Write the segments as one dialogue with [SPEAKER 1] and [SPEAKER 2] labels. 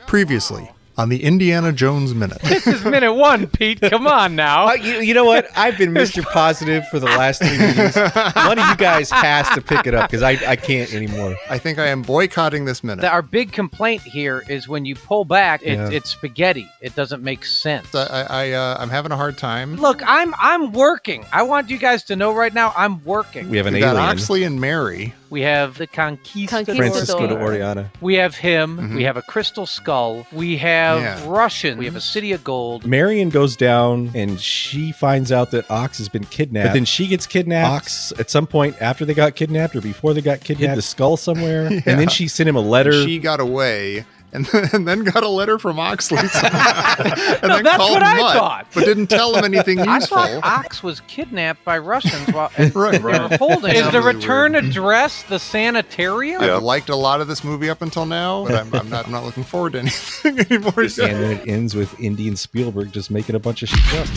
[SPEAKER 1] Previously on the Indiana Jones Minute.
[SPEAKER 2] This is minute one, Pete. Come on now.
[SPEAKER 3] You know what? I've been Mr. Positive for the last 3 meetings. One of you guys has to pick it up because I can't anymore.
[SPEAKER 1] I think I am boycotting this minute.
[SPEAKER 2] Our big complaint here is when you pull back, it's spaghetti. It doesn't make sense.
[SPEAKER 1] I'm having a hard time.
[SPEAKER 2] Look, I'm working. I want you guys to know right now, I'm working.
[SPEAKER 3] We have an
[SPEAKER 1] We got
[SPEAKER 3] alien.
[SPEAKER 1] Oxley and Mary.
[SPEAKER 2] We have the conquistadors.
[SPEAKER 3] Francisco de Oriana.
[SPEAKER 2] We have him.
[SPEAKER 1] Mhm.
[SPEAKER 2] We have a crystal skull. We have Russian. We have a city of gold.
[SPEAKER 3] Marion goes down and she finds out that Ox has been kidnapped. But then she gets kidnapped. Ox, at some point after they got kidnapped or before they got kidnapped, hid the skull somewhere. And then she sent him a letter.
[SPEAKER 1] She got away. And then got a letter from Oxley somehow. And then
[SPEAKER 2] that's
[SPEAKER 1] called
[SPEAKER 2] what I
[SPEAKER 1] Mutt,
[SPEAKER 2] thought.
[SPEAKER 1] but didn't tell him anything
[SPEAKER 2] I
[SPEAKER 1] useful.
[SPEAKER 2] thought Ox was kidnapped by Russians while they
[SPEAKER 1] Right.
[SPEAKER 2] were holding him. Is the
[SPEAKER 1] Really
[SPEAKER 2] return
[SPEAKER 1] weird.
[SPEAKER 2] address the sanitarium?
[SPEAKER 1] I've liked a lot of this movie up until now, but I'm not looking forward to anything anymore.
[SPEAKER 3] And then it ends with Indy and Spielberg just making a bunch of shit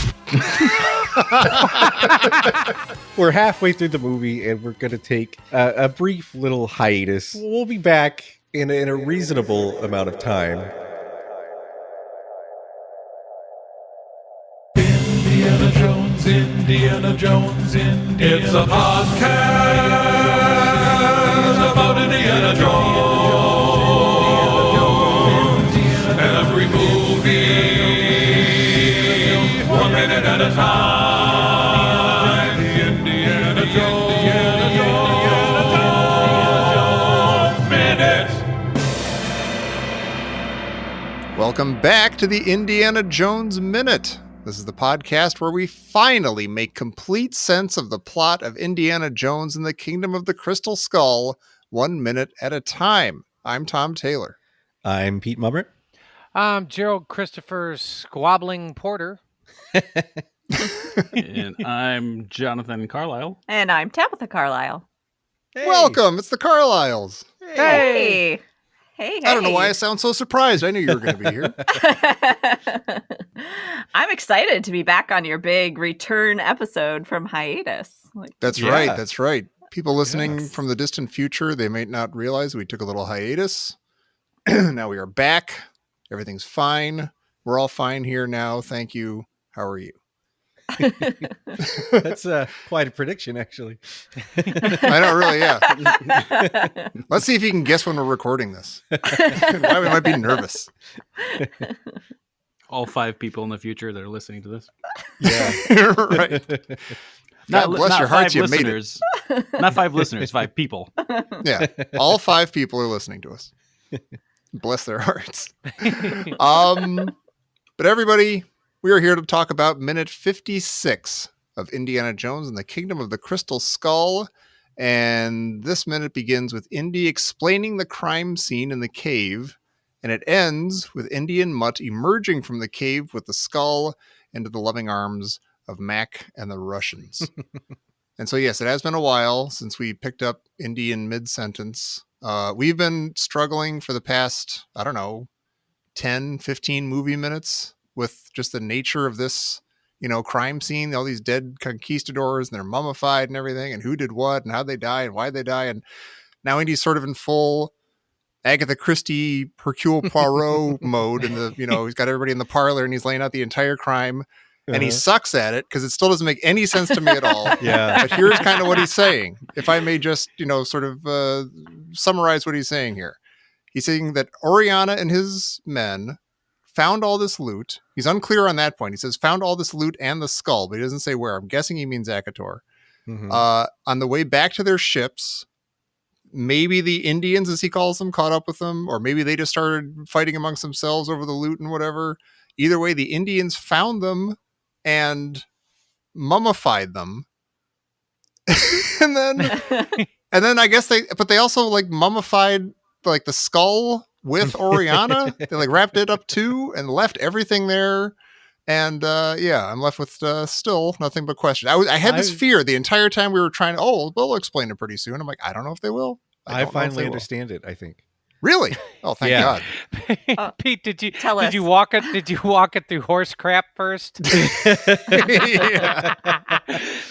[SPEAKER 3] up. We're halfway through the movie and we're going to take a brief little hiatus. We'll be back in a reasonable amount of time.
[SPEAKER 4] Indiana Jones, Indiana Jones, Indiana. It's a podcast about Indiana Jones. Every movie, 1 minute at a time. Indiana Jones, Minute.
[SPEAKER 1] Welcome back to the Indiana Jones Minute. This is the podcast where we finally make complete sense of the plot of Indiana Jones and the Kingdom of the Crystal Skull, 1 minute at a time. I'm Tom Taylor.
[SPEAKER 3] I'm Pete Mummert.
[SPEAKER 2] Gerald Christopher Squabbling Porter.
[SPEAKER 5] And I'm Jonathan Carlisle.
[SPEAKER 6] And I'm Tabitha Carlisle.
[SPEAKER 3] Hey.
[SPEAKER 1] Welcome. It's the Carlisles.
[SPEAKER 6] Hey. Hey.
[SPEAKER 1] I don't know why I sound so surprised. I knew you were going to be here.
[SPEAKER 6] I'm excited to be back on your big return episode from hiatus.
[SPEAKER 1] That's right. That's right. People listening from the distant future, they may not realize we took a little hiatus. Now we are back. Everything's fine. We're all fine here now. Thank you. How are you?
[SPEAKER 3] That's quite a prediction, actually.
[SPEAKER 1] I know, really, yeah. Let's see if you can guess when we're recording this. Why we might be nervous.
[SPEAKER 5] All 5 people in the future that are listening to this.
[SPEAKER 3] Yeah.
[SPEAKER 1] Right. God bless your hearts, you made it.
[SPEAKER 5] Not 5 listeners, 5 people.
[SPEAKER 1] Yeah. All 5 people are listening to us. Bless their hearts. But everybody, we are here to talk about minute 56 of Indiana Jones and the Kingdom of the Crystal Skull. And this minute begins with Indy explaining the crime scene in the cave. And it ends with Indy and Mutt emerging from the cave with the skull into the loving arms of Mac and the Russians. And so, yes, it has been a while since we picked up Indy in mid-sentence. We've been struggling for the past, 10, 15 movie minutes with just the nature of this, crime scene, all these dead conquistadors and they're mummified and everything, and who did what and how they die and why they die. And now Indy's sort of in full Agatha Christie, Hercule Poirot mode. And he's got everybody in the parlor and he's laying out the entire crime. And he sucks at it because it still doesn't make any sense to me at all.
[SPEAKER 3] Yeah.
[SPEAKER 1] But here's kind of what he's saying. If I may just, summarize what he's saying here. He's saying that Oriana and his men found all this loot. He's unclear on that point. He says found all this loot and the skull, but he doesn't say where. I'm guessing he means Akator.
[SPEAKER 3] Mm-hmm.
[SPEAKER 1] On the way back to their ships, maybe the Indians, as he calls them, caught up with them, or maybe they just started fighting amongst themselves over the loot and whatever. Either way, the Indians found them and mummified them. and then I guess they also mummified the skull with Oriana. They wrapped it up too and left everything there. And I'm left with still nothing but question. I had this fear the entire time we were trying to, they'll explain it pretty soon. I'm like, I don't know if they will.
[SPEAKER 3] I finally understand it, I think.
[SPEAKER 1] Really? Oh, thank God.
[SPEAKER 2] Pete, did you
[SPEAKER 6] Tell
[SPEAKER 2] did
[SPEAKER 6] us.
[SPEAKER 2] you walk it? Did you walk it through horse crap first?
[SPEAKER 1] Yeah.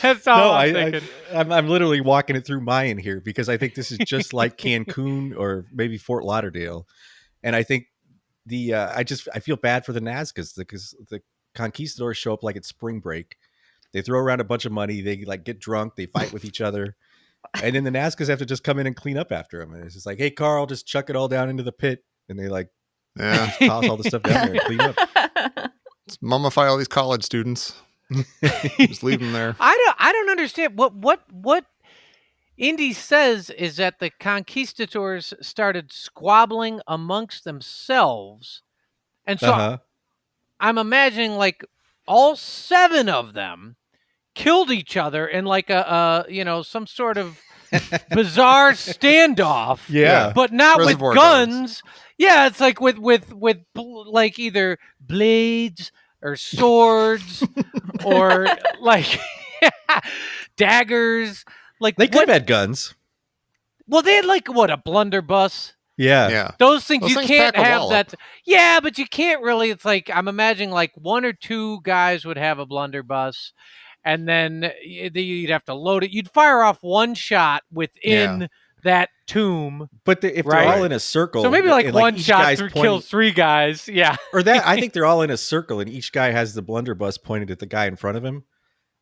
[SPEAKER 2] That's all I'm thinking.
[SPEAKER 3] I'm literally walking it through Mayan here because I think this is just like Cancun or maybe Fort Lauderdale, and I think I feel bad for the Nazcas because the conquistadors show up like it's spring break. They throw around a bunch of money. They like get drunk. They fight with each other. And then the Nazcas have to just come in and clean up after them. And it's just like, hey, Carl, just chuck it all down into the pit. And they like toss all the stuff down there and clean up.
[SPEAKER 1] Let's mummify all these college students. Just leave them there.
[SPEAKER 2] I don't understand what Indy says is that the conquistadors started squabbling amongst themselves, and so I'm imagining like all 7 of them killed each other in like a some sort of bizarre standoff.
[SPEAKER 3] Yeah,
[SPEAKER 2] but not
[SPEAKER 1] Reservoir
[SPEAKER 2] with guns. Yeah, it's like with like either blades or swords or like daggers. Like
[SPEAKER 3] they could have had guns.
[SPEAKER 2] Well, they had like a blunderbuss.
[SPEAKER 3] Yeah.
[SPEAKER 2] Those things you
[SPEAKER 1] things
[SPEAKER 2] can't
[SPEAKER 1] pack a
[SPEAKER 2] have
[SPEAKER 1] wallop.
[SPEAKER 2] that. Yeah, but you can't really. It's like I'm imagining like 1 or 2 guys would have a blunderbuss, and then you'd have to load it. You'd fire off 1 shot within that tomb.
[SPEAKER 3] But if they're all in a circle,
[SPEAKER 2] so maybe like
[SPEAKER 3] and,
[SPEAKER 2] 1
[SPEAKER 3] each
[SPEAKER 2] shot
[SPEAKER 3] guy's
[SPEAKER 2] kills 3 guys. Yeah,
[SPEAKER 3] or that I think they're all in a circle, and each guy has the blunderbuss pointed at the guy in front of him,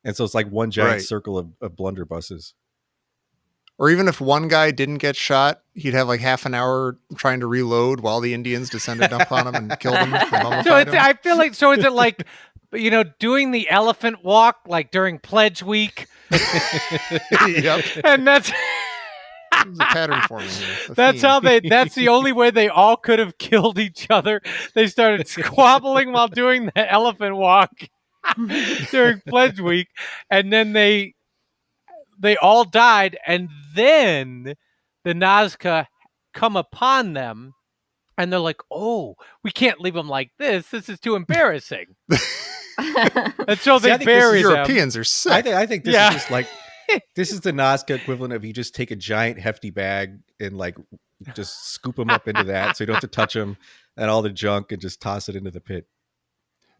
[SPEAKER 3] and so it's like one giant circle of blunderbusses.
[SPEAKER 1] Or even if one guy didn't get shot, he'd have like half an hour trying to reload while the Indians descended upon him and killed him.
[SPEAKER 2] I feel like, so is it like, doing the elephant walk like during Pledge Week?
[SPEAKER 1] Yep.
[SPEAKER 2] And that's
[SPEAKER 1] There's a pattern forming here.
[SPEAKER 2] That's the only way they all could have killed each other. They started squabbling while doing the elephant walk during Pledge Week, and then they all died, and then the Nazca come upon them, and they're like, "Oh, we can't leave them like this. This is too embarrassing." And so they bury them.
[SPEAKER 1] Europeans are sick.
[SPEAKER 3] I think this is just like this is the Nazca equivalent of you just take a giant hefty bag and like just scoop them up into that, so you don't have to touch them and all the junk, and just toss it into the pit.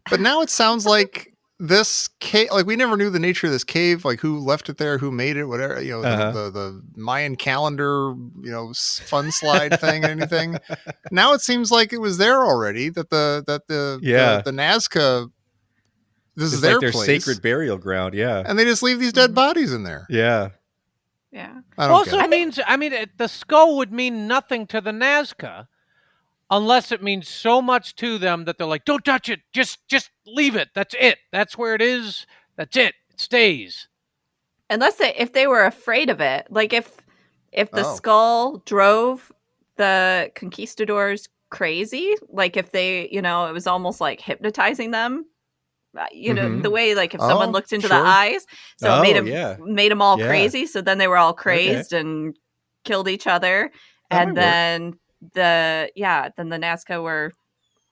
[SPEAKER 1] But now it sounds like this cave, like we never knew the nature of this cave, like who left it there, who made it, whatever, the Mayan calendar, fun slide thing, anything. Now it seems like it was there already, that the Nazca, this is
[SPEAKER 3] like
[SPEAKER 1] their
[SPEAKER 3] place. Sacred burial ground. Yeah.
[SPEAKER 1] And they just leave these dead bodies in there.
[SPEAKER 3] Yeah.
[SPEAKER 6] Yeah.
[SPEAKER 2] Also means, the skull would mean nothing to the Nazca, unless it means so much to them that they're like, don't touch it. Just leave it. That's it. That's where it is. That's it. It stays.
[SPEAKER 6] If they were afraid of it, like if the skull drove the conquistadors crazy, like if they, it was almost like hypnotizing them, the way, like if someone looked into the eyes, so it made them all crazy. So then they were all crazed and killed each other. And then the Nazca were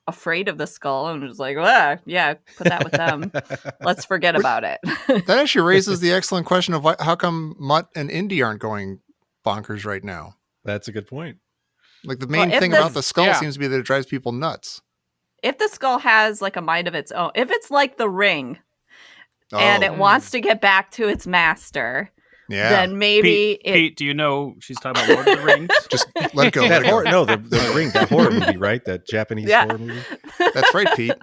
[SPEAKER 6] afraid of the skull and was like, put that with them. Let's forget about it.
[SPEAKER 1] That actually raises the excellent question of how come Mutt and Indy aren't going bonkers right now?
[SPEAKER 3] That's a good point.
[SPEAKER 1] Like the main thing about the skull seems to be that it drives people nuts.
[SPEAKER 6] If the skull has like a mind of its own, if it's like the ring and it wants to get back to its master, then maybe
[SPEAKER 5] Pete, do you know she's talking about Lord of the Rings?
[SPEAKER 1] Just let go.
[SPEAKER 3] The ring, that horror movie, right? That Japanese horror movie.
[SPEAKER 1] That's right, Pete.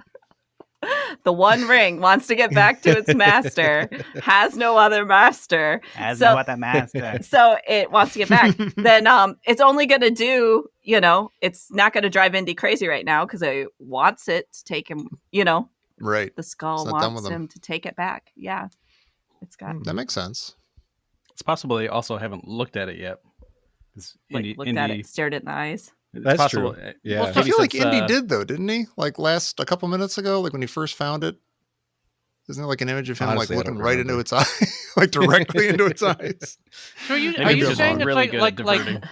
[SPEAKER 6] The one ring wants to get back to its master, has no other master.
[SPEAKER 5] No other master.
[SPEAKER 6] So it wants to get back. Then it's only going to do, it's not going to drive Indy crazy right now because it wants it to take him,
[SPEAKER 1] Right.
[SPEAKER 6] The skull wants him to take it back. Yeah. It's got
[SPEAKER 1] that makes sense.
[SPEAKER 5] It's possible they also haven't looked at it yet.
[SPEAKER 6] Looked at it, stared it in the eyes.
[SPEAKER 3] That's possible. True. Yeah.
[SPEAKER 1] Well, I feel like Indy did though, didn't he? Like a couple minutes ago, like when he first found it. Isn't there like an image of him like looking right into its eye, like directly into its eyes?
[SPEAKER 2] So are you saying it's really like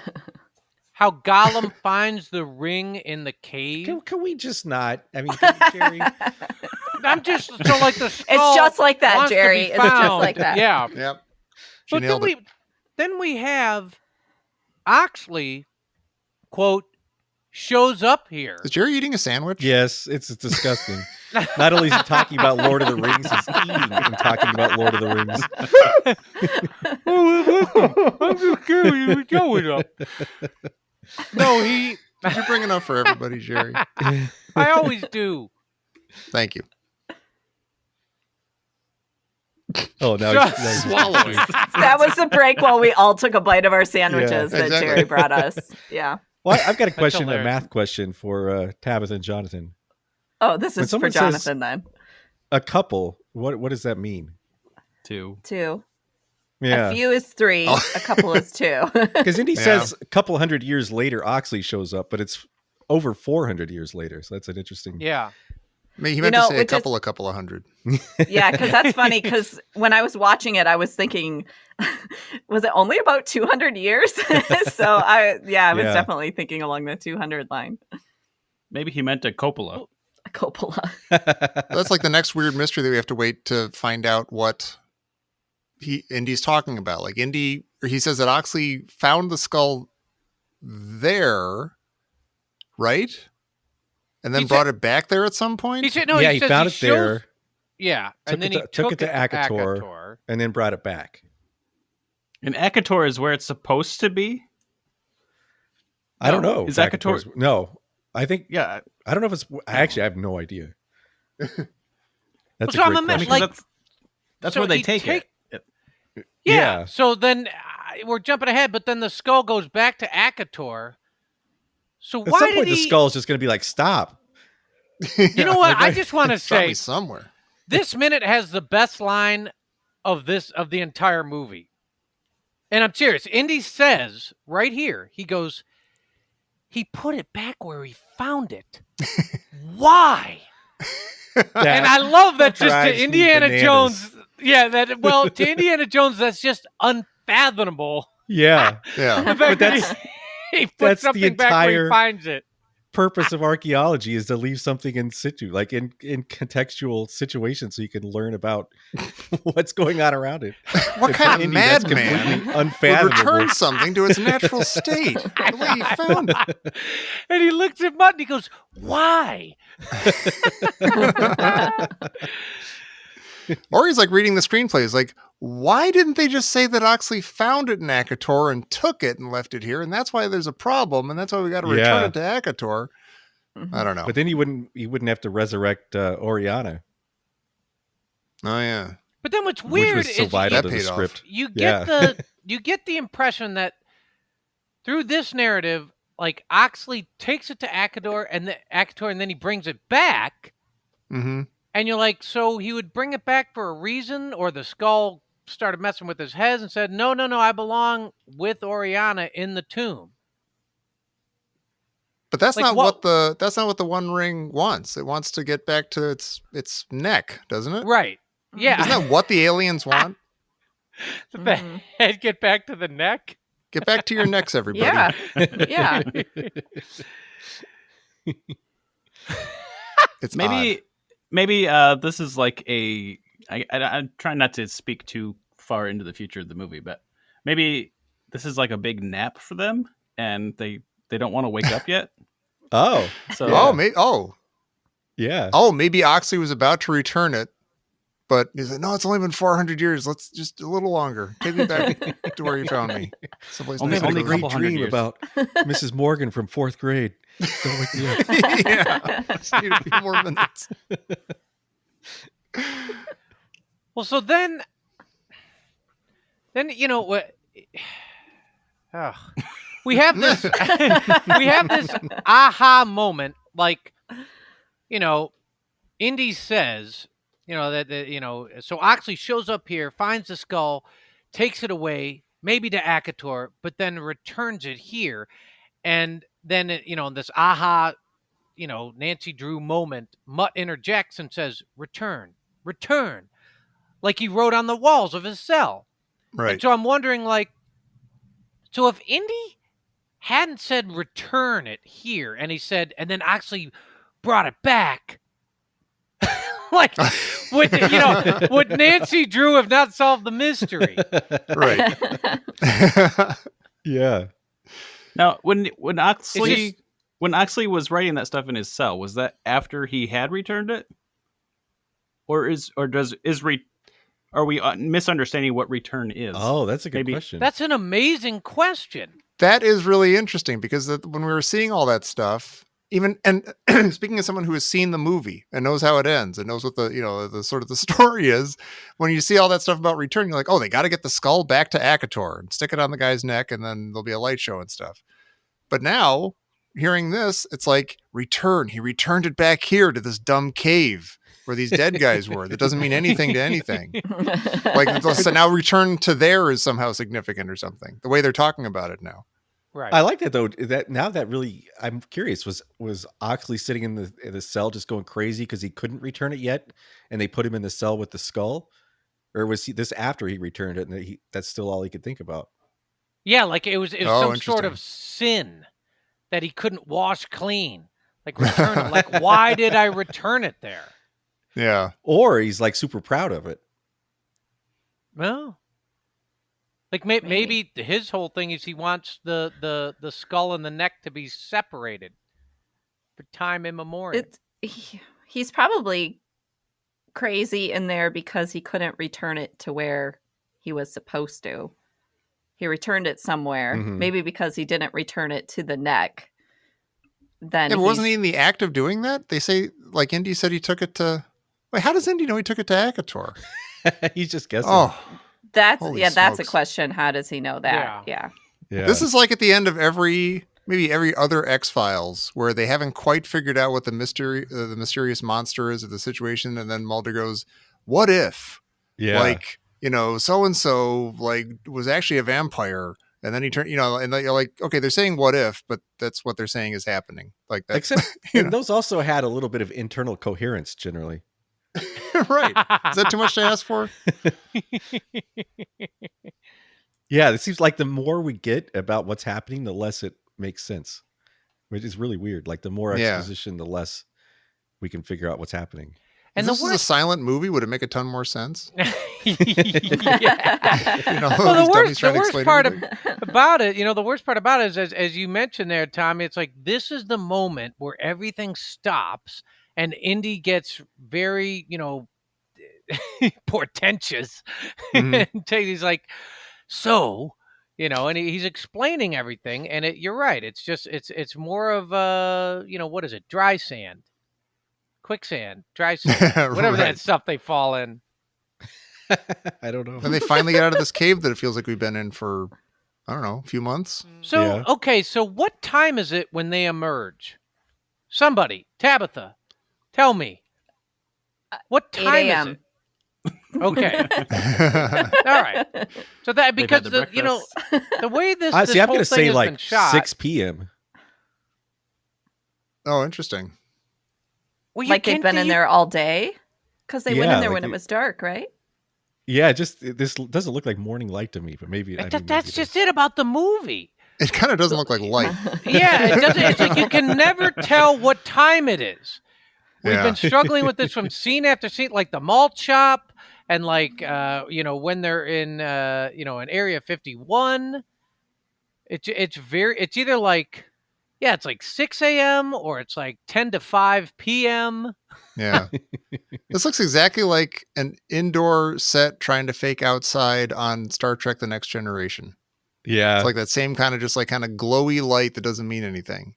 [SPEAKER 2] how Gollum finds the ring in the cave?
[SPEAKER 3] Can we just not? I mean, Jerry.
[SPEAKER 2] I'm just so like the skull.
[SPEAKER 6] It's just like that, Jerry. It's just like that.
[SPEAKER 2] Yeah.
[SPEAKER 1] Yep.
[SPEAKER 2] But then we have Oxley, quote, shows up here.
[SPEAKER 1] Is Jerry eating a sandwich?
[SPEAKER 3] Yes, it's disgusting. Not only is he talking about Lord of the Rings, he's eating and talking about Lord of the Rings.
[SPEAKER 2] I'm just curious what's going on. No,
[SPEAKER 1] Did you bring enough for everybody, Jerry?
[SPEAKER 2] I always do.
[SPEAKER 1] Thank you.
[SPEAKER 3] Oh, now
[SPEAKER 2] Just
[SPEAKER 3] he's
[SPEAKER 1] swallowing.
[SPEAKER 6] That was the break while we all took a bite of our sandwiches
[SPEAKER 1] Yeah,
[SPEAKER 6] that
[SPEAKER 1] exactly.
[SPEAKER 6] Jerry brought us. Yeah.
[SPEAKER 3] Well, I've got a question, a
[SPEAKER 2] hilarious.
[SPEAKER 3] math question for Tabitha and Jonathan.
[SPEAKER 6] Oh, this
[SPEAKER 3] When
[SPEAKER 6] is for
[SPEAKER 3] someone says-
[SPEAKER 6] Jonathan then.
[SPEAKER 3] A couple, what does that mean?
[SPEAKER 5] 2.
[SPEAKER 6] 2.
[SPEAKER 3] Yeah,
[SPEAKER 6] A few is 3.
[SPEAKER 1] Oh.
[SPEAKER 6] A couple is 2.
[SPEAKER 3] because Indy
[SPEAKER 1] Yeah.
[SPEAKER 3] says a couple hundred years later, Oxley shows up, but it's over 400 years later. So that's an interesting.
[SPEAKER 2] Yeah.
[SPEAKER 1] I mean, he meant to say a
[SPEAKER 6] which is-
[SPEAKER 1] couple of hundred.
[SPEAKER 6] Yeah, because that's funny. Because when I was watching it, I was thinking, was it only about 200 years? So I was
[SPEAKER 3] Yeah.
[SPEAKER 6] definitely thinking along the 200 line.
[SPEAKER 5] Maybe he meant a Coppola.
[SPEAKER 6] A Coppola.
[SPEAKER 1] That's like the next weird mystery that we have to wait to find out what Indy's talking about. Like he says that Oxley found the skull there, right? And then
[SPEAKER 2] He
[SPEAKER 1] brought it back there at some point?
[SPEAKER 2] He said no.
[SPEAKER 3] yeah,
[SPEAKER 2] he
[SPEAKER 3] he
[SPEAKER 2] says
[SPEAKER 3] found it
[SPEAKER 2] shows-
[SPEAKER 3] there
[SPEAKER 2] Yeah,
[SPEAKER 3] Took
[SPEAKER 2] and then
[SPEAKER 3] it
[SPEAKER 2] he
[SPEAKER 3] to- took it to Akator.
[SPEAKER 2] Akator.
[SPEAKER 3] and then brought it back.
[SPEAKER 5] And Akator is where it's supposed to be?
[SPEAKER 3] I don't
[SPEAKER 5] No.
[SPEAKER 3] know.
[SPEAKER 5] Is
[SPEAKER 3] if
[SPEAKER 5] Akator-
[SPEAKER 3] Akator's- No, I think
[SPEAKER 5] Yeah.
[SPEAKER 3] I don't know if it's. Actually, I have no idea. That's
[SPEAKER 2] So
[SPEAKER 3] a
[SPEAKER 2] I'm
[SPEAKER 3] great
[SPEAKER 2] a-
[SPEAKER 3] question.
[SPEAKER 5] Because
[SPEAKER 2] like-
[SPEAKER 5] that's
[SPEAKER 2] so
[SPEAKER 5] where they
[SPEAKER 2] he
[SPEAKER 5] take it.
[SPEAKER 2] Yeah.
[SPEAKER 3] Yeah.
[SPEAKER 2] So then we're jumping ahead, but then the skull goes back to Akator. So
[SPEAKER 3] At
[SPEAKER 2] why
[SPEAKER 3] some
[SPEAKER 2] did
[SPEAKER 3] point,
[SPEAKER 2] he?
[SPEAKER 3] the skull's just going to be like, "Stop."
[SPEAKER 2] You know what? I just want to
[SPEAKER 1] It's probably
[SPEAKER 2] say
[SPEAKER 1] somewhere.
[SPEAKER 2] this minute has the best line of the entire movie, and I'm serious. Indy says right here, he goes, he put it back where he found it. Why? And I love that just
[SPEAKER 3] drives
[SPEAKER 2] to
[SPEAKER 3] me
[SPEAKER 2] Indiana
[SPEAKER 3] bananas.
[SPEAKER 2] Jones. Yeah, to Indiana Jones, that's just unfathomable.
[SPEAKER 3] Yeah,
[SPEAKER 1] Yeah.
[SPEAKER 2] The fact
[SPEAKER 3] But
[SPEAKER 2] that
[SPEAKER 3] that's-
[SPEAKER 2] he puts
[SPEAKER 3] that's the
[SPEAKER 2] something back where he
[SPEAKER 3] entire-
[SPEAKER 2] finds it.
[SPEAKER 3] purpose of archaeology is to leave something in situ, like in contextual situations, so you can learn about what's going on around it.
[SPEAKER 1] What
[SPEAKER 3] And
[SPEAKER 1] kind
[SPEAKER 3] for
[SPEAKER 1] of
[SPEAKER 3] Indy, that's
[SPEAKER 1] madman
[SPEAKER 3] completely
[SPEAKER 1] would
[SPEAKER 3] unfathomable.
[SPEAKER 1] return something to its natural state? The way he found it.
[SPEAKER 2] And he looks at Mutt and he goes, "Why?"
[SPEAKER 1] Or he's like reading the screenplay. He's like, why didn't they just say that Oxley found it in Akator and took it and left it here? And that's why there's a problem. And that's why we got to return
[SPEAKER 3] Yeah.
[SPEAKER 1] it to Akator. I don't know.
[SPEAKER 3] But then he wouldn't have to resurrect Oriana,
[SPEAKER 1] Oh, yeah.
[SPEAKER 2] But then what's
[SPEAKER 3] which
[SPEAKER 2] weird
[SPEAKER 3] was so
[SPEAKER 2] is
[SPEAKER 3] vital
[SPEAKER 1] That
[SPEAKER 3] to the
[SPEAKER 1] paid off.
[SPEAKER 3] script.
[SPEAKER 2] you
[SPEAKER 3] Yeah.
[SPEAKER 2] get you get the impression that through this narrative, like Oxley takes it to Akator and then he brings it back.
[SPEAKER 1] Mm-hmm.
[SPEAKER 2] And you're like, so he would bring it back for a reason, or the skull started messing with his head and said, no, I belong with Oriana in the tomb.
[SPEAKER 1] But that's
[SPEAKER 2] Like,
[SPEAKER 1] not
[SPEAKER 2] what-
[SPEAKER 1] that's not what the One Ring wants. It wants to get back to its neck, doesn't it?
[SPEAKER 2] Right. Yeah.
[SPEAKER 1] Isn't that what the aliens want?
[SPEAKER 2] the
[SPEAKER 6] Mhm.
[SPEAKER 2] head get back to the neck?
[SPEAKER 1] Get back to your necks, everybody.
[SPEAKER 6] Yeah. Yeah.
[SPEAKER 1] It's
[SPEAKER 5] Maybe this is like I'm trying not to speak too far into the future of the movie, but maybe this is like a big nap for them, and they don't want to wake up yet.
[SPEAKER 3] Oh,
[SPEAKER 5] So
[SPEAKER 1] odd.
[SPEAKER 3] yeah.
[SPEAKER 1] Maybe Oxley was about to return it, but he's like, no, it's only been 400 years. Let's just a little longer. Take me back to where you found me. Someplace
[SPEAKER 5] Only-
[SPEAKER 1] nicer
[SPEAKER 3] I had
[SPEAKER 1] to
[SPEAKER 3] a
[SPEAKER 5] only
[SPEAKER 1] go.
[SPEAKER 3] great
[SPEAKER 5] couple hundred
[SPEAKER 3] dream
[SPEAKER 5] years.
[SPEAKER 3] about Mrs. Morgan from 4th grade. Don't wake me up.
[SPEAKER 1] Yeah. Just need a few more minutes.
[SPEAKER 2] Well, so then you know what? Ugh. We have this aha moment, like, you know, Indy says, you know, that so Oxley shows up here, finds the skull, takes it away, maybe to Akator, but then returns it here, and then this aha, Nancy Drew moment, Mutt interjects and says, "Return, return," like he wrote on the walls of his cell.
[SPEAKER 1] Right.
[SPEAKER 2] And so I'm wondering, like, so if Indy hadn't said return it here, and he said, and then actually brought it back, like, would Nancy Drew have not solved the mystery?
[SPEAKER 1] Right.
[SPEAKER 3] Yeah.
[SPEAKER 5] now, when Oxley
[SPEAKER 2] It's
[SPEAKER 5] when Oxley was writing that stuff in his cell, was that after he had returned it, are we misunderstanding what return is?
[SPEAKER 3] Oh, that's a good
[SPEAKER 5] Maybe-
[SPEAKER 3] question.
[SPEAKER 2] That's an amazing question.
[SPEAKER 1] that is really interesting because when we were seeing all that stuff, even and speaking as someone who has seen the movie and knows how it ends and knows what the sort of the story is, when you see all that stuff about return, you're like, oh, they got to get the skull back to Akator and stick it on the guy's neck, and then there'll be a light show and stuff. But now, hearing this, it's like return. He returned it back here to this dumb cave where these dead guys were. That doesn't mean anything to anything. Like, so now return to there is somehow significant or something. The way they're talking about it now.
[SPEAKER 2] Right.
[SPEAKER 3] I like that though. That now that really, I'm curious. Was Oxley sitting in the cell just going crazy because he couldn't return it yet, and they put him in the cell with the skull, or was this after he returned it and that's still all he could think about?
[SPEAKER 2] Yeah, like it was some sort
[SPEAKER 1] interesting.
[SPEAKER 2] of sin that he couldn't wash clean. Like return it. Like, why did I return it there?
[SPEAKER 1] Yeah.
[SPEAKER 3] Or he's like super proud of it.
[SPEAKER 2] Well, like maybe his whole thing is he wants the skull and the neck to be separated for time immemorial.
[SPEAKER 6] He's probably crazy in there because he couldn't return it to where he was supposed to. He returned it somewhere, maybe because he didn't return it to the neck. Then
[SPEAKER 1] yeah, but wasn't he in the act of doing that? They say, like Indy said, he took it to. Wait, how does Indy know he took it to Akator?
[SPEAKER 3] He's just guessing.
[SPEAKER 1] Oh,
[SPEAKER 6] that's
[SPEAKER 1] holy
[SPEAKER 6] that's a
[SPEAKER 1] smokes.
[SPEAKER 6] question. How does he know that? Yeah.
[SPEAKER 1] This is like at the end of maybe every other X-Files where they haven't quite figured out what the mysterious monster is of the situation, and then Mulder goes, "What if?"
[SPEAKER 3] Yeah.
[SPEAKER 1] Like, so and so like was actually a vampire, and then he turned, and you're like, okay, they're saying what if, but that's what they're saying is happening. Like that.
[SPEAKER 3] Except and those also had a little bit of internal coherence generally.
[SPEAKER 1] Right. Is that too much to ask for?
[SPEAKER 3] Yeah, it seems like the more we get about what's happening, the less it makes sense. Which is really weird. Like the more exposition, the less we can figure out what's happening.
[SPEAKER 1] And this is a silent movie. Would it make a ton more sense?
[SPEAKER 2] Well,
[SPEAKER 1] the
[SPEAKER 2] worst part about it, the worst part about it is, as you mentioned there, Tommy, it's like this is the moment where everything stops and Indy gets very, portentous. And he's like, so, and he's explaining everything. And you're right. It's just, it's more of, what is it? Dry sand. Quicksand, dry sand, whatever that stuff they fall in.
[SPEAKER 3] I don't know.
[SPEAKER 1] And they finally get out of this cave that it feels like we've been in for, I don't know, a few months.
[SPEAKER 2] So, okay, so what time is it when they emerge? Somebody, Tabitha, tell me. What time is it? Okay. All right. So that, because the way this
[SPEAKER 3] I'm
[SPEAKER 2] whole
[SPEAKER 3] going to
[SPEAKER 2] thing
[SPEAKER 3] say
[SPEAKER 2] has
[SPEAKER 3] like
[SPEAKER 2] been shot.
[SPEAKER 3] 6 p.m.
[SPEAKER 1] Oh, interesting.
[SPEAKER 6] Well, like they've been in there all day? Because they went in there when it was dark, right?
[SPEAKER 3] Yeah, this doesn't look like morning light to me, but maybe
[SPEAKER 2] that's just it about the movie.
[SPEAKER 1] It kind of doesn't look like light.
[SPEAKER 2] Yeah, it doesn't. It's like you can never tell what time it is. We've been struggling with this from scene after scene, like the malt shop, and like when they're in in Area 51. It's either like. Yeah, it's like 6 a.m. or it's like 10 to 5 p.m.
[SPEAKER 1] Yeah. This looks exactly like an indoor set trying to fake outside on Star Trek The Next Generation.
[SPEAKER 3] Yeah.
[SPEAKER 1] It's like that same kind of glowy light that doesn't mean anything.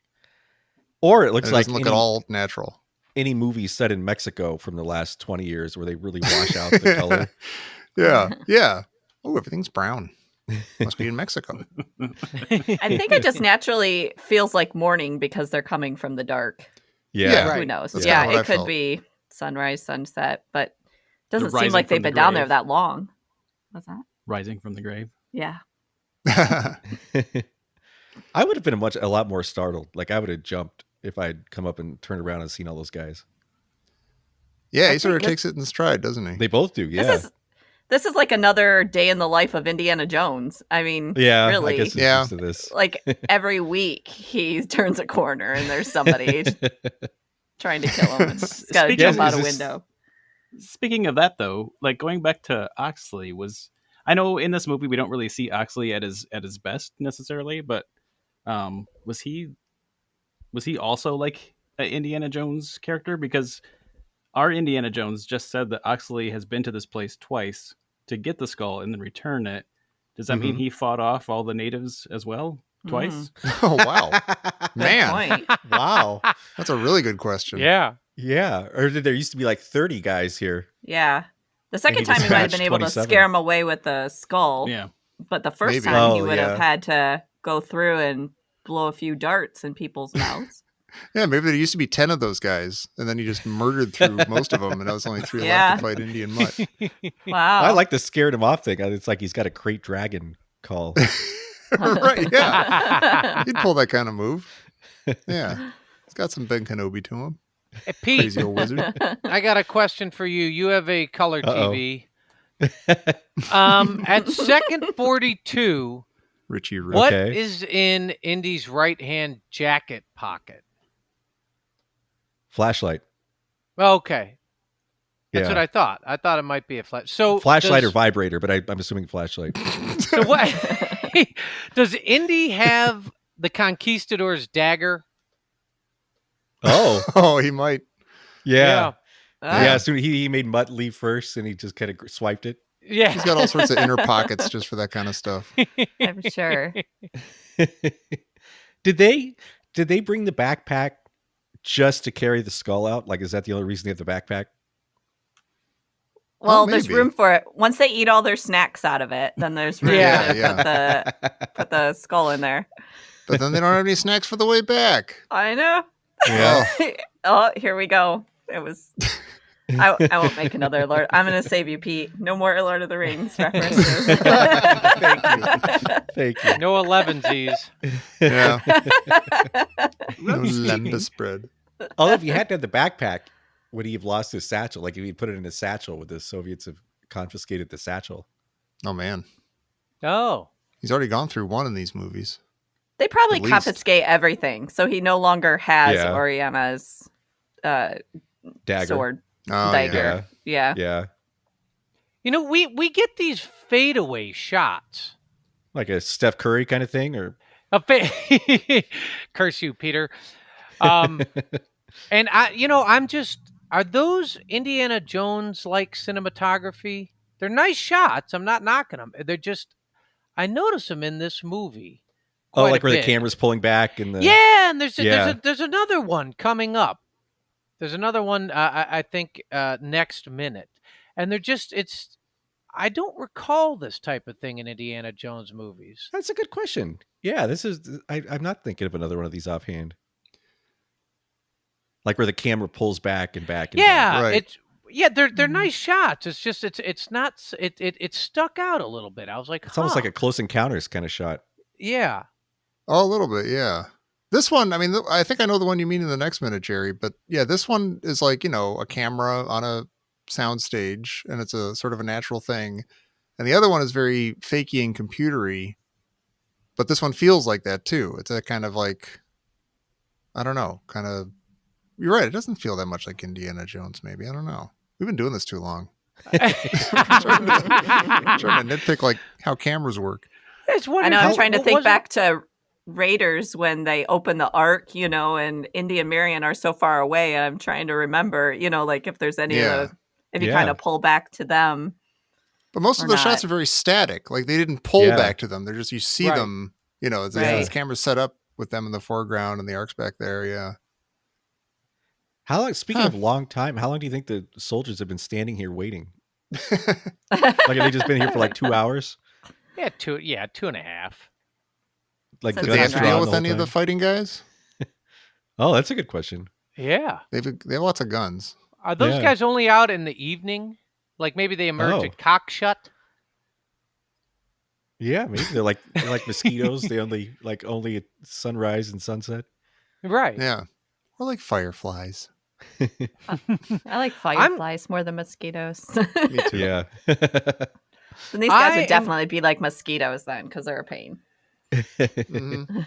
[SPEAKER 3] Or it looks like
[SPEAKER 1] doesn't look at all natural.
[SPEAKER 3] Any movie set in Mexico from the last 20 years where they really wash out the color.
[SPEAKER 1] Yeah. Yeah. Oh, everything's brown. Must be in Mexico.
[SPEAKER 6] I think it just naturally feels like morning because they're coming from the dark.
[SPEAKER 3] Yeah.
[SPEAKER 6] Who knows?
[SPEAKER 1] That's
[SPEAKER 6] yeah,
[SPEAKER 1] kinda what
[SPEAKER 6] it
[SPEAKER 1] I
[SPEAKER 6] could
[SPEAKER 1] felt.
[SPEAKER 6] be sunrise, sunset, but it doesn't
[SPEAKER 5] They're
[SPEAKER 6] seem like
[SPEAKER 5] rising
[SPEAKER 6] they've
[SPEAKER 5] from
[SPEAKER 6] been
[SPEAKER 5] the
[SPEAKER 6] down there
[SPEAKER 5] grave.
[SPEAKER 6] that long. What's that?
[SPEAKER 5] Rising from the grave.
[SPEAKER 6] Yeah.
[SPEAKER 3] I would have been a lot more startled. Like I would have jumped if I'd come up and turned around and seen all those guys.
[SPEAKER 1] Yeah, he sort of takes it in stride, doesn't he?
[SPEAKER 3] They both do, yeah.
[SPEAKER 6] This is like another day in the life of Indiana Jones. I mean, really.
[SPEAKER 3] I guess he's used to this.
[SPEAKER 6] Like every week he turns a corner and there's somebody trying to kill him. It's got to jump out a window.
[SPEAKER 5] Speaking of that, though, like going back to Oxley I know in this movie we don't really see Oxley at his best necessarily, but was he also like an Indiana Jones character? Because our Indiana Jones just said that Oxley has been to this place twice to get the skull and then return it. Does that mean he fought off all the natives as well? twice.
[SPEAKER 1] Oh, wow.
[SPEAKER 6] Good
[SPEAKER 1] Man,
[SPEAKER 6] point.
[SPEAKER 3] Wow.
[SPEAKER 1] that's a really good question.
[SPEAKER 2] Yeah.
[SPEAKER 3] Yeah. Or there used to be like 30 guys here.
[SPEAKER 6] Yeah. The second
[SPEAKER 3] he
[SPEAKER 6] time he might have been
[SPEAKER 3] dispatched
[SPEAKER 6] able to
[SPEAKER 3] 27.
[SPEAKER 6] scare him away with the skull.
[SPEAKER 5] Yeah.
[SPEAKER 6] But the first
[SPEAKER 1] Maybe.
[SPEAKER 6] time he
[SPEAKER 3] Oh,
[SPEAKER 6] would have
[SPEAKER 3] yeah.
[SPEAKER 6] had to go through and blow a few darts in people's mouths.
[SPEAKER 1] Yeah, maybe there used to be 10 of those guys, and then he just murdered through most of them, and now there's only 3
[SPEAKER 6] Yeah.
[SPEAKER 1] left to fight Indian Mutt.
[SPEAKER 6] Wow.
[SPEAKER 3] I like the scared him off thing. It's like he's got a crate dragon call.
[SPEAKER 1] Right, yeah. He'd pull that kind of move. Yeah. He's got some Ben Kenobi to him.
[SPEAKER 2] Hey, Pete,
[SPEAKER 1] Crazy old wizard.
[SPEAKER 2] I got a question for you. You have a color
[SPEAKER 3] Uh-oh.
[SPEAKER 2] TV. At second 42,
[SPEAKER 1] Richie Rich.
[SPEAKER 2] what
[SPEAKER 3] Okay.
[SPEAKER 2] is in Indy's right-hand jacket pocket?
[SPEAKER 3] Flashlight.
[SPEAKER 2] Okay. That's
[SPEAKER 3] Yeah.
[SPEAKER 2] what I thought. I thought it might be a flash. So
[SPEAKER 3] Flashlight or
[SPEAKER 2] does,
[SPEAKER 3] vibrator, but I'm assuming flashlight.
[SPEAKER 2] so what? Does Indy have the conquistador's dagger?
[SPEAKER 3] Oh,
[SPEAKER 1] Oh, he might.
[SPEAKER 3] yeah.
[SPEAKER 6] Ah.
[SPEAKER 3] Yeah, so he made Mutt leave first, and he just kind of swiped it.
[SPEAKER 2] Yeah.
[SPEAKER 1] He's got all sorts of inner pockets just for that kind of stuff.
[SPEAKER 6] I'm sure.
[SPEAKER 3] Did they bring the backpack just to carry the skull out? Like, is that the only reason they have the backpack?
[SPEAKER 6] Well,
[SPEAKER 1] Oh,
[SPEAKER 6] there's
[SPEAKER 1] maybe.
[SPEAKER 6] room for it. Once they eat all their snacks out of it, then there's room
[SPEAKER 2] Yeah,
[SPEAKER 6] to put the skull in there.
[SPEAKER 1] But then they don't have any snacks for the way back.
[SPEAKER 6] I know.
[SPEAKER 3] Yeah.
[SPEAKER 6] Oh, here we go. It was. I won't make another Lord. I'm going to save you, Pete. No more Lord of the Rings references.
[SPEAKER 3] Thank you.
[SPEAKER 2] No 11sies.
[SPEAKER 1] Yeah. No lembas bread.
[SPEAKER 3] Although if you had to have the backpack, would he have lost his satchel? Like if he put it in his satchel, would the Soviets have confiscated the satchel?
[SPEAKER 1] Oh, man.
[SPEAKER 2] Oh.
[SPEAKER 1] He's already gone through one in these movies.
[SPEAKER 6] They probably
[SPEAKER 1] At least.
[SPEAKER 6] confiscate everything, so he no longer has
[SPEAKER 3] Yeah.
[SPEAKER 6] Oriana's
[SPEAKER 3] Dagger.
[SPEAKER 6] sword.
[SPEAKER 1] Oh,
[SPEAKER 6] Dagger.
[SPEAKER 3] Yeah.
[SPEAKER 6] Yeah.
[SPEAKER 3] Yeah.
[SPEAKER 2] You know, we get these fadeaway shots.
[SPEAKER 3] Like a Steph Curry kind of thing, or
[SPEAKER 2] Curse you, Peter. And are those Indiana Jones like cinematography? They're nice shots. I'm not knocking them. They're just, I notice them in this movie.
[SPEAKER 3] oh,
[SPEAKER 2] quite
[SPEAKER 3] like
[SPEAKER 2] a
[SPEAKER 3] where the
[SPEAKER 2] bit.
[SPEAKER 3] camera's pulling back and the
[SPEAKER 2] Yeah, and
[SPEAKER 3] Yeah.
[SPEAKER 2] there's another one coming up. There's another one. I think next minute, and they're just I don't recall this type of thing in Indiana Jones movies.
[SPEAKER 3] That's a good question. Yeah, this is. I'm not thinking of another one of these offhand. Like where the camera pulls back and back. And
[SPEAKER 2] Yeah,
[SPEAKER 1] Right.
[SPEAKER 2] they're nice shots. It's just it's not it stuck out a little bit. I was like,
[SPEAKER 3] It's almost
[SPEAKER 2] huh.
[SPEAKER 3] like a Close Encounters kind of shot.
[SPEAKER 2] Yeah.
[SPEAKER 1] Oh, a little bit, yeah. This one, I mean, I think I know the one you mean in the next minute, Jerry. But yeah, this one is like, a camera on a sound stage, and it's a sort of a natural thing. And the other one is very fakey and computery. But this one feels like that too. It's a kind of like, I don't know, kind of. You're right. It doesn't feel that much like Indiana Jones. Maybe, I don't know. We've been doing this too long. Trying to nitpick like how cameras work.
[SPEAKER 6] I know. I'm trying to think back to Raiders when they open the Ark, and Indy and Marion are so far away, and I'm trying to remember, like if there's any
[SPEAKER 1] Yeah.
[SPEAKER 6] of the, if you
[SPEAKER 3] Yeah.
[SPEAKER 6] kind of pull back to them.
[SPEAKER 1] But most of
[SPEAKER 6] Or
[SPEAKER 1] the
[SPEAKER 6] not.
[SPEAKER 1] shots are very static. Like they didn't pull
[SPEAKER 3] Yeah.
[SPEAKER 1] back to them. They're just, you see
[SPEAKER 2] Right.
[SPEAKER 1] them, it's
[SPEAKER 6] Right.
[SPEAKER 1] this camera's set up with them in the foreground and the Ark's back there. Yeah.
[SPEAKER 3] How long? Speaking
[SPEAKER 1] Huh.
[SPEAKER 3] of long time, how long do you think the soldiers have been standing here waiting? Like have they just been here for like 2 hours?
[SPEAKER 2] Yeah, 2.5.
[SPEAKER 3] Like
[SPEAKER 6] Since
[SPEAKER 1] Did they have
[SPEAKER 3] guns
[SPEAKER 1] to
[SPEAKER 6] sunrise.
[SPEAKER 1] deal
[SPEAKER 3] drawn
[SPEAKER 1] with
[SPEAKER 3] the
[SPEAKER 1] any
[SPEAKER 3] whole
[SPEAKER 1] of the
[SPEAKER 3] time?
[SPEAKER 1] fighting guys?
[SPEAKER 3] Oh, that's a good question.
[SPEAKER 2] Yeah.
[SPEAKER 1] They have lots of guns.
[SPEAKER 2] Are those
[SPEAKER 3] Yeah.
[SPEAKER 2] guys only out in the evening? Like maybe they emerge
[SPEAKER 3] Oh.
[SPEAKER 2] at cockshut?
[SPEAKER 3] Yeah, maybe they're like mosquitoes. They only at sunrise and sunset.
[SPEAKER 2] Right.
[SPEAKER 1] Yeah. Or like fireflies.
[SPEAKER 6] I like fireflies more than mosquitoes.
[SPEAKER 1] Me too.
[SPEAKER 3] Yeah.
[SPEAKER 6] And these guys
[SPEAKER 2] I
[SPEAKER 6] would
[SPEAKER 2] am-
[SPEAKER 6] definitely be like mosquitoes then, because they're a pain.
[SPEAKER 1] Mhm.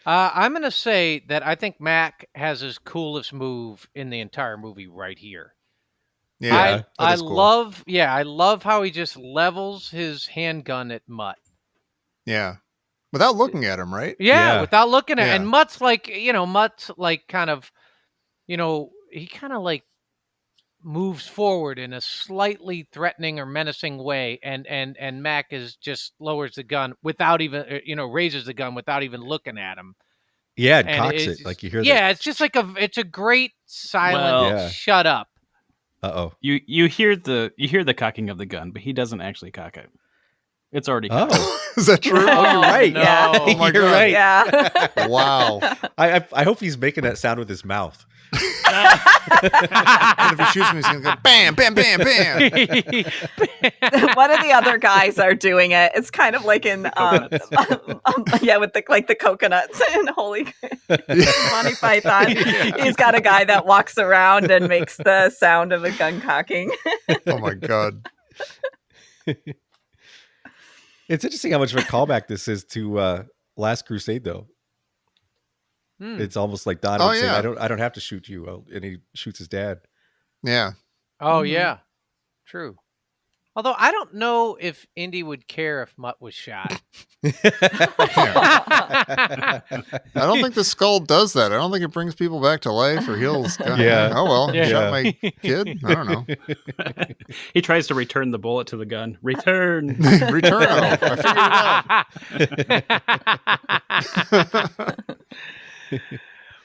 [SPEAKER 2] I'm going to say that I think Mac has his coolest move in the entire movie right here.
[SPEAKER 1] Yeah. that
[SPEAKER 2] I
[SPEAKER 1] is cool.
[SPEAKER 2] love how he just levels his handgun at Mutt.
[SPEAKER 1] Yeah. Without looking at him, right?
[SPEAKER 2] Yeah,
[SPEAKER 3] Yeah.
[SPEAKER 2] without looking at
[SPEAKER 1] Yeah.
[SPEAKER 2] and Mutt's like kind of, he kind of like moves forward in a slightly threatening or menacing way, and Mac is just lowers the gun without even, raises the gun without even looking at him.
[SPEAKER 3] Yeah, and
[SPEAKER 2] And
[SPEAKER 3] cocks
[SPEAKER 2] it's
[SPEAKER 3] it like you hear.
[SPEAKER 2] Yeah, it's just like it's a great silent
[SPEAKER 5] Well,
[SPEAKER 3] Yeah.
[SPEAKER 2] shut up.
[SPEAKER 3] Uh-oh.
[SPEAKER 5] You hear the cocking of the gun, but he doesn't actually cock it. It's already cocked.
[SPEAKER 3] Oh,
[SPEAKER 1] Is that true?
[SPEAKER 3] oh, you're right.
[SPEAKER 2] No.
[SPEAKER 6] Yeah.
[SPEAKER 1] Oh my
[SPEAKER 3] You're
[SPEAKER 1] God.
[SPEAKER 3] right.
[SPEAKER 6] Yeah.
[SPEAKER 1] Wow.
[SPEAKER 3] I hope he's making that sound with his mouth.
[SPEAKER 1] And if he shoots me, he's going to go bam, bam, bam, bam.
[SPEAKER 6] One of the other guys are doing it. It's kind of like in, with the coconuts in Holy Monty Python. He's got a guy that walks around and makes the sound of a gun cocking.
[SPEAKER 1] Oh my God.
[SPEAKER 3] It's interesting how much of a callback this is to Last Crusade, though. It's almost like Donovan saying,
[SPEAKER 1] yeah.
[SPEAKER 3] I don't have to shoot you. And he shoots his dad.
[SPEAKER 1] Yeah.
[SPEAKER 2] Oh yeah, true. Although I don't know if Indy would care if Mutt was shot.
[SPEAKER 1] I don't think the skull does that. I don't think it brings people back to life or heals.
[SPEAKER 3] Yeah.
[SPEAKER 1] Oh, well,
[SPEAKER 2] Yeah.
[SPEAKER 1] shot my kid. I don't know.
[SPEAKER 5] He tries to return the bullet to the gun. Return.
[SPEAKER 1] Return. I figured it out.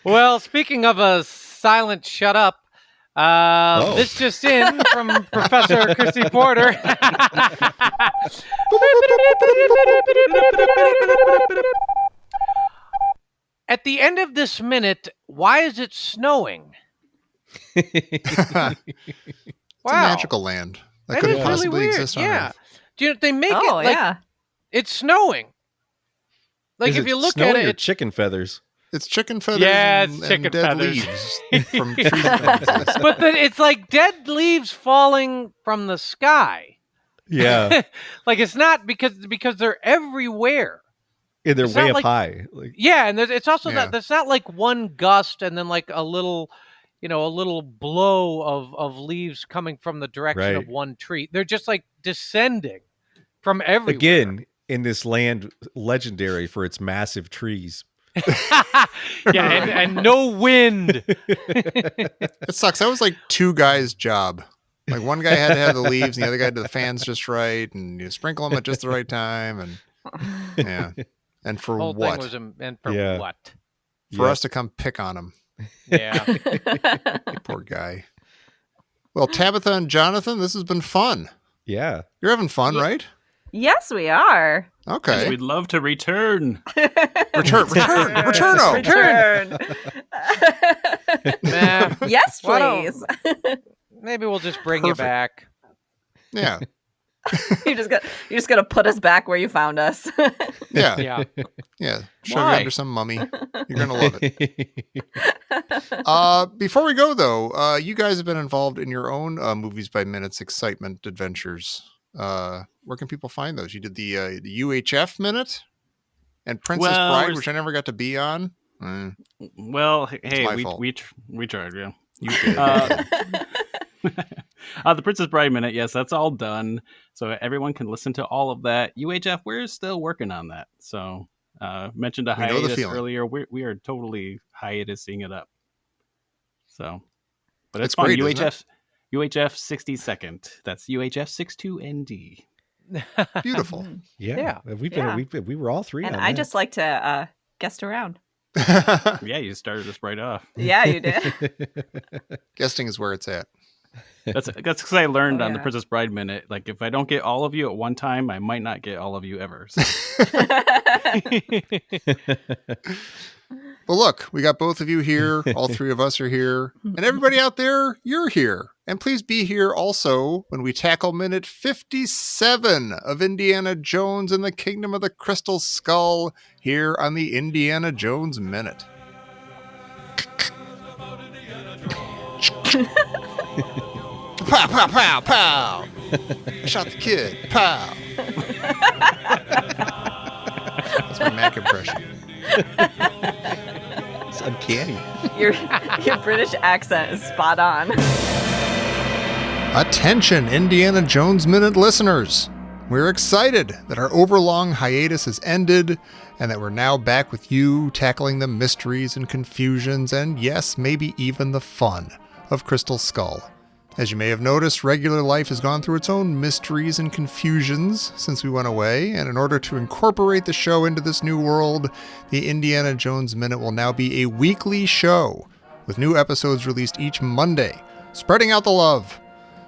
[SPEAKER 2] Well, speaking of a silent shut up, this just in from Professor Christy Porter. At the end of this minute, why is it snowing?
[SPEAKER 1] It's a magical land. That couldn't
[SPEAKER 2] is
[SPEAKER 1] possibly
[SPEAKER 2] really weird.
[SPEAKER 1] exist on
[SPEAKER 2] Yeah.
[SPEAKER 1] Earth.
[SPEAKER 2] Do you know, they make it
[SPEAKER 6] Oh,
[SPEAKER 2] like
[SPEAKER 6] yeah.
[SPEAKER 2] it's snowing. Like
[SPEAKER 3] Is
[SPEAKER 2] if
[SPEAKER 3] it
[SPEAKER 2] you look
[SPEAKER 3] snowing
[SPEAKER 2] at
[SPEAKER 3] or
[SPEAKER 2] it,
[SPEAKER 3] chicken feathers.
[SPEAKER 1] It's chicken feathers
[SPEAKER 2] Yeah, it's
[SPEAKER 1] and
[SPEAKER 2] chicken
[SPEAKER 1] dead
[SPEAKER 2] feathers.
[SPEAKER 1] leaves from trees that don't exist.
[SPEAKER 2] but it's like dead leaves falling from the sky.
[SPEAKER 3] Yeah.
[SPEAKER 2] Like it's not because they're everywhere.
[SPEAKER 3] And they're
[SPEAKER 2] It's not
[SPEAKER 3] way up
[SPEAKER 2] like-
[SPEAKER 3] high. Like,
[SPEAKER 2] Yeah, and it's also
[SPEAKER 1] Yeah.
[SPEAKER 2] that's not like one gust and then like a little blow of leaves coming from the direction of
[SPEAKER 3] Right.
[SPEAKER 2] one tree. They're just like descending from everywhere.
[SPEAKER 3] again, in this land legendary for its massive trees.
[SPEAKER 2] Yeah, and no wind.
[SPEAKER 1] It sucks. That was like two guys' job. Like one guy had to have the leaves, and the other guy did the fans just right, and you sprinkle them at just the right time, and yeah. And for
[SPEAKER 2] The whole
[SPEAKER 1] what?
[SPEAKER 2] thing was and for
[SPEAKER 3] Yeah.
[SPEAKER 2] what?
[SPEAKER 1] For
[SPEAKER 3] Yeah.
[SPEAKER 1] us to come pick on him.
[SPEAKER 2] Yeah.
[SPEAKER 1] Poor guy. Well, Tabitha and Jonathan, this has been fun.
[SPEAKER 3] Yeah.
[SPEAKER 1] You're having fun, right?
[SPEAKER 6] Yes, we are.
[SPEAKER 1] Okay.
[SPEAKER 5] We'd love to return.
[SPEAKER 1] Returno.
[SPEAKER 6] Return.
[SPEAKER 2] Nah,
[SPEAKER 6] Yes,
[SPEAKER 2] Why don't-
[SPEAKER 6] please.
[SPEAKER 2] maybe we'll just bring you
[SPEAKER 1] Perfect.
[SPEAKER 2] back.
[SPEAKER 1] Yeah.
[SPEAKER 6] You're just gonna put us back where you found us.
[SPEAKER 1] Yeah.
[SPEAKER 2] Yeah.
[SPEAKER 1] Yeah. Shove you
[SPEAKER 5] Why?
[SPEAKER 1] under some mummy. You're going to love it. Before we go, though, you guys have been involved in your own Movies by Minutes excitement adventures. Where can people find those? You did the UHF Minute and Princess
[SPEAKER 5] Well,
[SPEAKER 1] Bride,
[SPEAKER 5] we're-
[SPEAKER 1] which I never got to be on.
[SPEAKER 5] Well, hey,
[SPEAKER 1] my fault.
[SPEAKER 5] we tried, yeah.
[SPEAKER 1] You did.
[SPEAKER 5] The Princess Bride Minute, yes, that's all done. So everyone can listen to all of that. UHF, we're still working on that. So mentioned a
[SPEAKER 1] We know the
[SPEAKER 5] hiatus
[SPEAKER 1] feeling.
[SPEAKER 5] earlier. We are totally hiatusing it up. So, but
[SPEAKER 1] It's
[SPEAKER 5] it's fun.
[SPEAKER 1] great, isn't it?
[SPEAKER 5] UHF 62nd. That's UHF 62ND.
[SPEAKER 1] Beautiful.
[SPEAKER 3] Yeah.
[SPEAKER 6] Yeah.
[SPEAKER 3] We were all three
[SPEAKER 6] And
[SPEAKER 3] on
[SPEAKER 6] I
[SPEAKER 3] that.
[SPEAKER 6] just like to guest around.
[SPEAKER 5] Yeah, you started us right off.
[SPEAKER 6] Yeah, you did.
[SPEAKER 1] Guesting is where it's at.
[SPEAKER 5] That's because I learned
[SPEAKER 6] Oh,
[SPEAKER 5] on the
[SPEAKER 6] yeah.
[SPEAKER 5] Princess Bride Minute. Like, if I don't get all of you at one time, I might not get all of you ever. So.
[SPEAKER 1] Well, look, we got both of you here. All three of us are here. And everybody out there, you're here. And please be here also when we tackle minute 57 of Indiana Jones and the Kingdom of the Crystal Skull here on the Indiana Jones Minute. Pow, pow, pow, pow. I shot the kid. Pow. That's my Mac impression.
[SPEAKER 3] It's uncanny.
[SPEAKER 6] Your British accent is spot on.
[SPEAKER 1] Attention, Indiana Jones Minute listeners. We're excited that our overlong hiatus has ended and that we're now back with you tackling the mysteries and confusions and, yes, maybe even the fun of Crystal Skull. As you may have noticed, regular life has gone through its own mysteries and confusions since we went away, and in order to incorporate the show into this new world, the Indiana Jones Minute will now be a weekly show, with new episodes released each Monday, spreading out the love,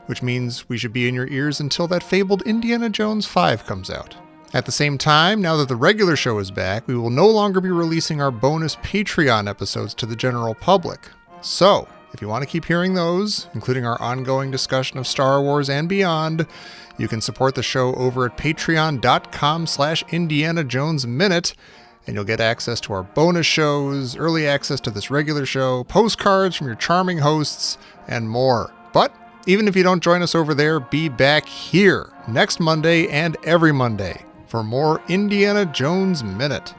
[SPEAKER 1] which means we should be in your ears until that fabled Indiana Jones 5 comes out. At the same time, now that the regular show is back, we will no longer be releasing our bonus Patreon episodes to the general public. So, if you want to keep hearing those, including our ongoing discussion of Star Wars and beyond, you can support the show over at patreon.com/Indiana Jones Minute, and you'll get access to our bonus shows, early access to this regular show, postcards from your charming hosts, and more. But even if you don't join us over there, be back here next Monday and every Monday for more Indiana Jones Minute.